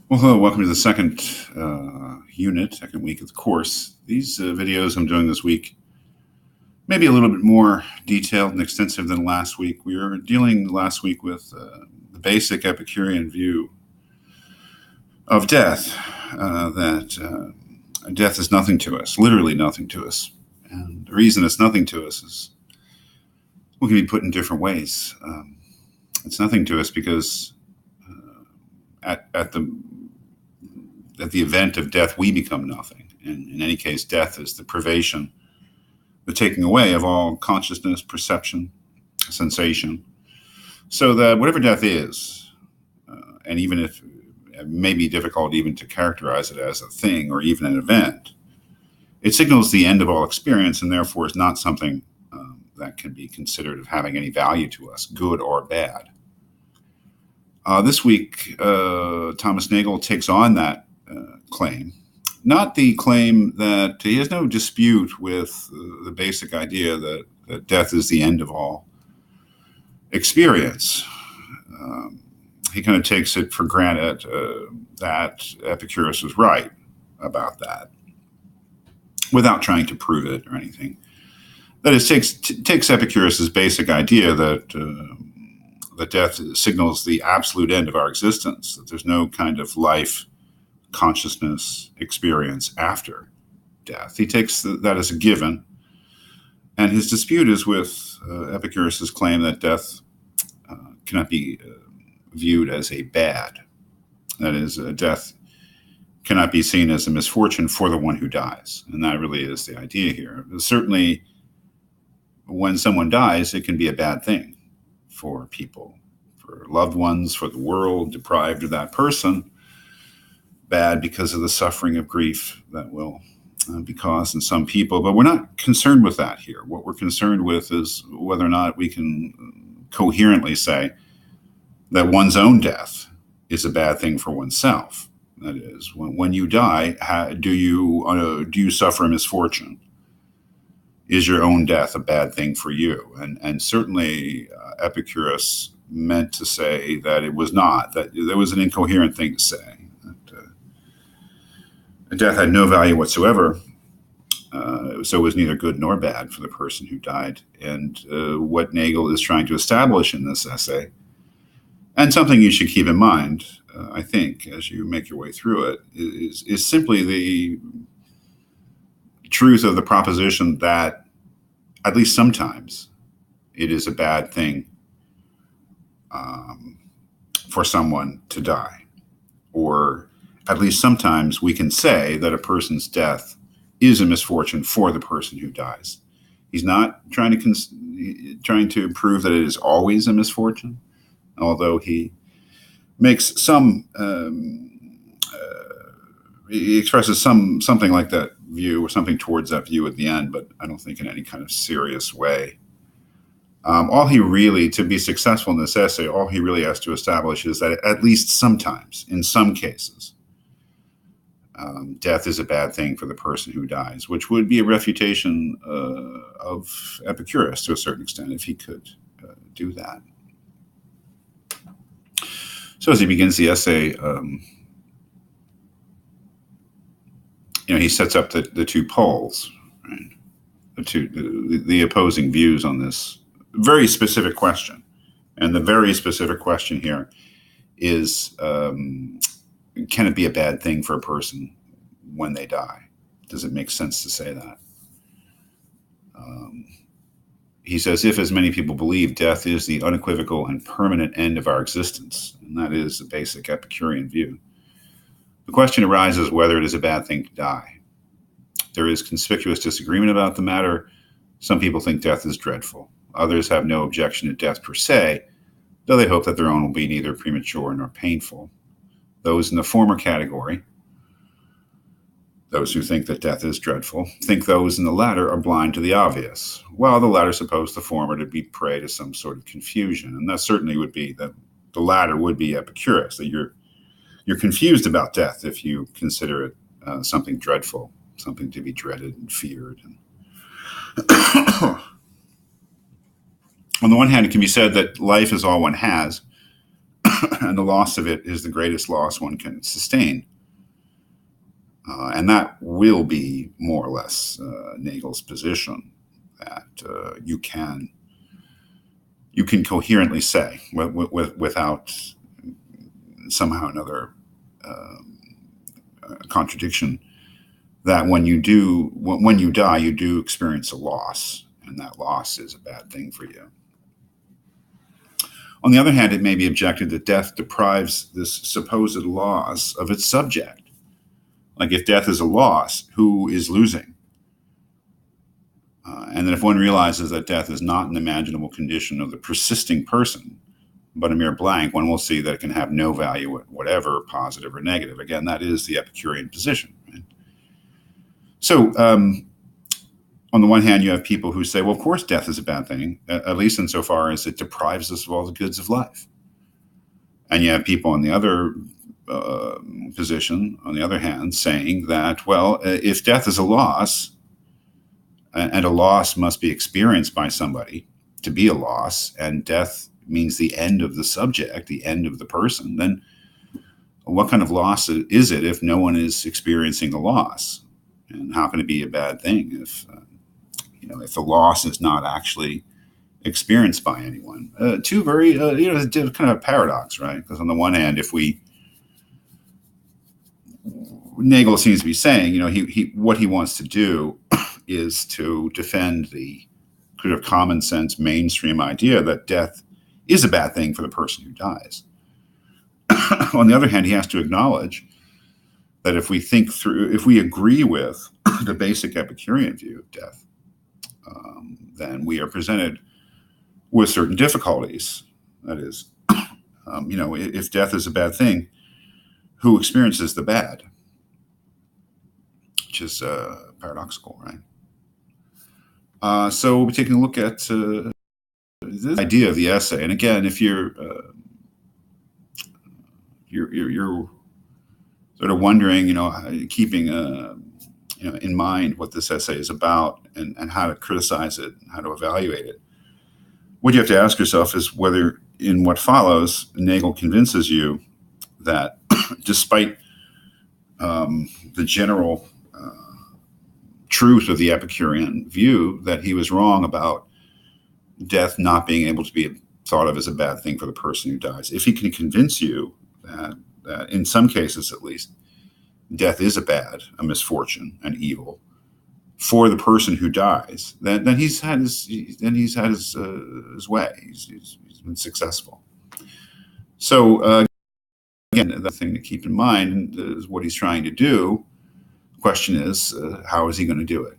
Well, hello, welcome to the second second week of the course. These videos I'm doing this week may be a little bit more detailed and extensive than last week. We were dealing last week with the basic Epicurean view of death, that death is nothing to us, literally nothing to us. And the reason it's nothing to us is we can be put in different ways. It's nothing to us because at the event of death, we become nothing. And in any case, death is the privation, the taking away of all consciousness, perception, sensation. So that whatever death is, and even if it may be difficult even to characterize it as a thing or even an event, it signals the end of all experience and therefore is not something that can be considered of having any value to us, good or bad. This week, Thomas Nagel takes on that claim, not the claim that he has no dispute with the basic idea that death is the end of all experience. He kind of takes it for granted that Epicurus was right about that, without trying to prove it or anything. That is, takes Epicurus's basic idea that death signals the absolute end of our existence, that there's no kind of life, consciousness, experience after death. He takes that as a given, and his dispute is with Epicurus's claim that death cannot be viewed as a bad. That is, death cannot be seen as a misfortune for the one who dies, and that really is the idea here. Certainly, when someone dies, it can be a bad thing for people, for loved ones, for the world, deprived of that person. Bad because of the suffering of grief that will be caused in some people. But we're not concerned with that here. What we're concerned with is whether or not we can coherently say that one's own death is a bad thing for oneself. That is, when you die, do you suffer a misfortune? Is your own death a bad thing for you? And certainly Epicurus meant to say that it was not, that there was an incoherent thing to say. Death had no value whatsoever, so it was neither good nor bad for the person who died. And what Nagel is trying to establish in this essay, and something you should keep in mind, I think, as you make your way through it, is simply the truth of the proposition that at least sometimes it is a bad thing for someone to die, or at least sometimes we can say that a person's death is a misfortune for the person who dies. He's not trying to prove that it is always a misfortune, although he makes he expresses something like that view or something towards that view at the end, but I don't think in any kind of serious way. All he really, to be successful in this essay, all he really has to establish is that at least sometimes, in some cases, death is a bad thing for the person who dies, which would be a refutation of Epicurus to a certain extent if he could do that. So as he begins the essay, he sets up the two poles, right? The opposing views on this very specific question. And the very specific question here is, can it be a bad thing for a person when they die? Does it make sense to say that? He says, if, as many people believe, death is the unequivocal and permanent end of our existence, and that is the basic Epicurean view, the question arises whether it is a bad thing to die. There is conspicuous disagreement about the matter. Some people think death is dreadful. Others have no objection to death per se, though they hope that their own will be neither premature nor painful. Those in the former category, those who think that death is dreadful, think those in the latter are blind to the obvious, while the latter suppose the former to be prey to some sort of confusion. And that certainly would be that the latter would be Epicurus, that you're confused about death if you consider it something dreadful, something to be dreaded and feared. On the one hand, it can be said that life is all one has, and the loss of it is the greatest loss one can sustain. And that will be more or less Nagel's position, that you can coherently say without somehow another contradiction, that when you die, you do experience a loss, and that loss is a bad thing for you. On the other hand, it may be objected that death deprives this supposed loss of its subject. Like, if death is a loss, who is losing? And that if one realizes that death is not an imaginable condition of the persisting person, but a mere blank, one will see that it can have no value whatever, positive or negative. Again, that is the Epicurean position. Right? So, on the one hand, you have people who say, well, of course, death is a bad thing, at least insofar as it deprives us of all the goods of life. And you have people on the other position, on the other hand, saying that, well, if death is a loss, and a loss must be experienced by somebody to be a loss, and death means the end of the subject, the end of the person, then what kind of loss is it if no one is experiencing the loss? And how can it be a bad thing if the loss is not actually experienced by anyone? Two very, kind of a paradox, right? Because on the one hand, Nagel seems to be saying, what he wants to do is to defend the sort of common sense mainstream idea that death is a bad thing for the person who dies. On the other hand, he has to acknowledge that if we agree with the basic Epicurean view of death, then we are presented with certain difficulties. That is, if death is a bad thing, who experiences the bad? Which is paradoxical, right? So we'll be taking a look at this idea of the essay. And again, if you're sort of wondering, keeping in mind what this essay is about and how to criticize it, and how to evaluate it, what you have to ask yourself is whether in what follows, Nagel convinces you that despite the general truth of the Epicurean view, that he was wrong about death not being able to be thought of as a bad thing for the person who dies. If he can convince you that in some cases at least, death is a misfortune, an evil for the person who dies, then he's had his way. He's been successful. So again, the thing to keep in mind is what he's trying to do. The question is, how is he going to do it?